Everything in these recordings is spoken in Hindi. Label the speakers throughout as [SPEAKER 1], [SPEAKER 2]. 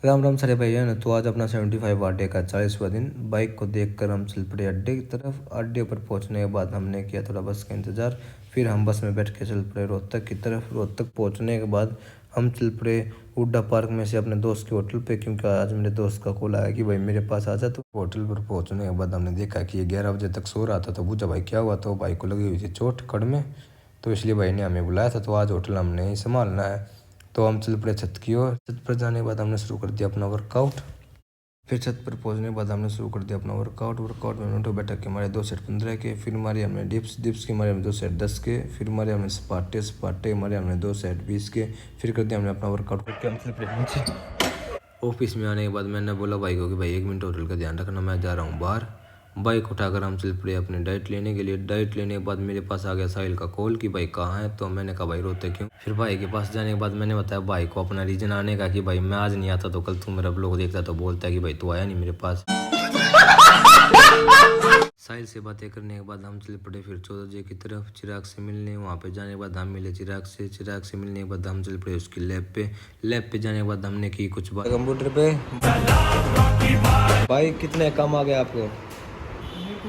[SPEAKER 1] राम राम सारे भैया ने। तो आज अपना 75 बर्थडे का 40वां दिन। बाइक को देखकर हम चल पड़े अड्डे की तरफ। अड्डे पर पहुंचने के बाद हमने किया थोड़ा बस का इंतज़ार। फिर हम बस में बैठ के चल पड़े रोहतक की तरफ। रोहतक पहुंचने के बाद हम चल पड़े हुड्डा पार्क में से अपने दोस्त के होटल पे, क्योंकि आज मेरे दोस्त का कॉल आया कि भाई मेरे पास आ जा। तो होटल पर पहुंचने के बाद हमने देखा कि ये 11 बजे तक सो रहा था। तो पूछा भाई क्या हुआ, तो भाई को लगी हुई थी चोट कड़ में, तो इसलिए भाई ने हमें बुलाया था। तो आज होटल हमने ही संभालना है। तो हम चल पड़े छत की ओर। छत पर जाने के बाद हमने शुरू कर दिया अपना वर्कआउट। फिर छत पर पहुंचने के बाद हमने शुरू कर दिया अपना वर्कआउट में उठो बैठक के मारे 2 सेट 15 के। फिर मारे हमने डिप्स के मारे हमने 2 सेट 10 के। फिर मारे हमने सपाटे मारे हमने 2 सेट 20 के। फिर कर दिया हमने अपना वर्कआउट करके हम चल पड़े नीचे। ऑफिस में आने के बाद मैंने बोला भाई को कि भाई 1 मिनट होटल का ध्यान रखना, मैं जा रहा हूँ बाहर। बाइक उठाकर हम चल पड़े अपने डाइट लेने के लिए। डाइट लेने के बाद मेरे पास आ गया साहिल का कॉल कि भाई कहाँ है। तो मैंने कहा भाई रोते क्यों। फिर भाई के पास जाने के बाद मैंने बताया भाई को अपना रीजन आने का कि भाई मैं आज नहीं आता तो कल तू मेरा ब्लॉग देखता तो बोलता है कि भाई तू आया नहीं मेरे पास। साहिल से बातें करने के बाद हम चल पड़े फिर 14 की तरफ चिराग से मिलने। वहाँ पे जाने के बाद हम मिले चिराग से मिलने के बाद हम चल पड़े उसकी लैब पे जाने के बाद हमने की कुछ बात कंप्यूटर पे। भाई कितने काम आ गया आपको?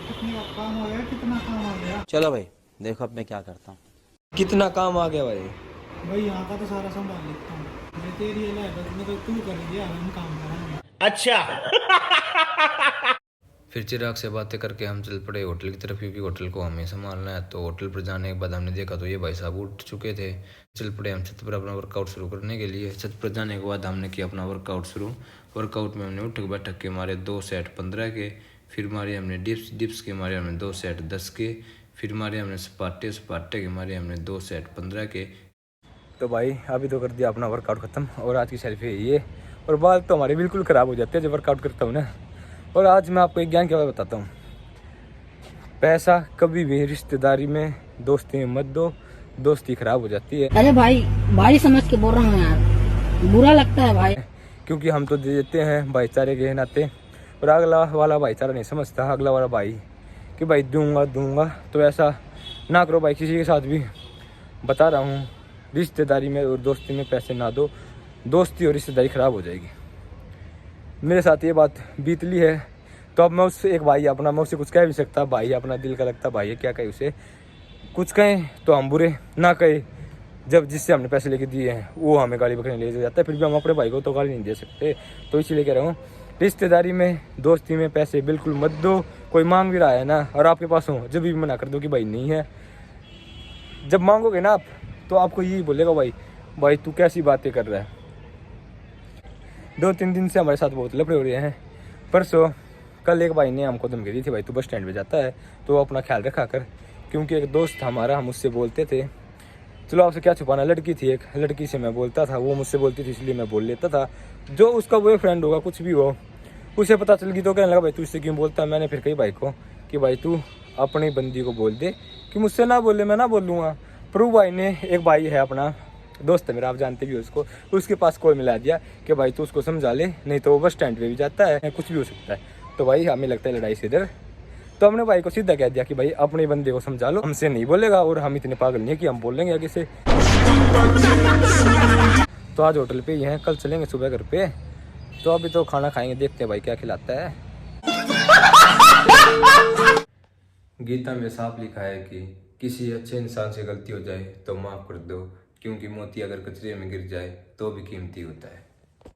[SPEAKER 2] कितना काम आ गया, कितना काम आ गया।
[SPEAKER 3] चलो भाई देखो अब मैं क्या करता हूँ।
[SPEAKER 1] कितना काम आ गया भाई?
[SPEAKER 2] भाई यहाँ का तो सारा संभाल लेता हूँ मैं, तेरी ये लागत में तो तू कर दिया, हम काम करेंगे।
[SPEAKER 3] अच्छा।
[SPEAKER 1] फिर चिराग से बातें करके हम चल पड़े होटल की तरफ, क्योंकि होटल को हमें संभालना है। तो होटल पर जाने के बाद हमने देखा तो ये भाई साहब उठ चुके थे। चल पड़े हम छत पर अपना वर्कआउट शुरू करने के लिए। छत पर जाने के बाद हमने किया अपना वर्कआउट शुरू। वर्कआउट में हमने उठक बैठक के मारे 2 सेट 15 के। फिर मारे हमने डिप्स के मारे हमने 2 सेट 10 के। फिर मारे हमने सपाटे के मारे हमने 2 सेट 15 के। तो भाई अभी तो कर दिया अपना वर्कआउट खत्म। और आज की सेल्फी है ये। और बाल तो हमारे बिल्कुल ख़राब हो जाते हैं जब वर्कआउट करता हूँ ना। और आज मैं आपको एक ज्ञान के बारे में बताता हूँ। पैसा कभी भी रिश्तेदारी में दोस्ती में मत दो, दोस्ती खराब हो जाती है।
[SPEAKER 4] अरे भाई समझ के बोल रहा हूँ यार, बुरा लगता है भाई।
[SPEAKER 1] क्योंकि हम तो दे देते हैं भाईचारे के नाते, और अगला वाला भाईचारा नहीं समझता अगला वाला भाई कि भाई दूंगा। तो ऐसा ना करो भाई किसी के साथ भी। बता रहा हूँ, रिश्तेदारी में और दोस्ती में पैसे ना दो, दोस्ती और रिश्तेदारी ख़राब हो जाएगी। मेरे साथ ये बात बीतली है। तो अब मैं उससे एक भाई अपना, मैं उससे कुछ कह भी सकता, भाई अपना दिल का लगता भाई है, क्या कहे उसे। कुछ कहें तो हम बुरे, ना कहे जब जिससे हमने पैसे लेके दिए हैं वो हमें गाली बकने ले जाता है, फिर भी हम अपने भाई को तो गाली नहीं दे सकते। तो इसीलिए कह रहा हूँ, रिश्तेदारी में दोस्ती में पैसे बिल्कुल मत दो। कोई मांग भी रहा है ना और आपके पास हो, जब भी मना कर दो कि भाई नहीं है। जब मांगोगे ना आप तो आपको यही बोलेगा भाई तू कैसी बातें कर रहा है। 2-3 दिन से हमारे साथ बहुत लफड़े हो रहे हैं। परसों कल एक भाई ने हमको धमकी दी थी, भाई तू बस स्टैंड पे जाता है तो अपना ख्याल रखा कर। क्योंकि एक दोस्त हमारा, हम उससे बोलते थे, चलो आपसे क्या छुपाना, लड़की थी एक, लड़की से मैं बोलता था, वो मुझसे बोलती थी इसलिए मैं बोल लेता था। जो उसका बॉयफ्रेंड होगा कुछ भी हो, उसे पता चल गई तो कहने लगा भाई तू इससे क्यों बोलता है। मैंने फिर कही भाई को कि भाई तू अपनी बंदी को बोल दे कि मुझसे ना बोले, मैं ना बोलूँगा। पर वो भाई ने, एक भाई है अपना दोस्त है मेरा, आप जानते भी हो उसको, उसके पास कॉल मिला दिया कि भाई तू उसको समझा ले, नहीं तो वो बस स्टैंड पे भी जाता है, कुछ भी हो सकता है। तो भाई हमें लगता है लड़ाई से इधर। तो हमने भाई को सीधा कह दिया कि भाई अपने बंदे को समझा लो, हमसे नहीं बोलेगा और हम इतने पागल नहीं है कि हम बोलेंगे आगे से। तो आज होटल पे ही हैं, कल चलेंगे सुबह घर पे। तो अभी तो खाना खाएंगे, देखते हैं भाई क्या खिलाता है। गीता में साफ लिखा है कि किसी अच्छे इंसान से गलती हो जाए तो माफ़ कर दो, क्योंकि मोती अगर कचरे में गिर जाए तो भी कीमती होता है।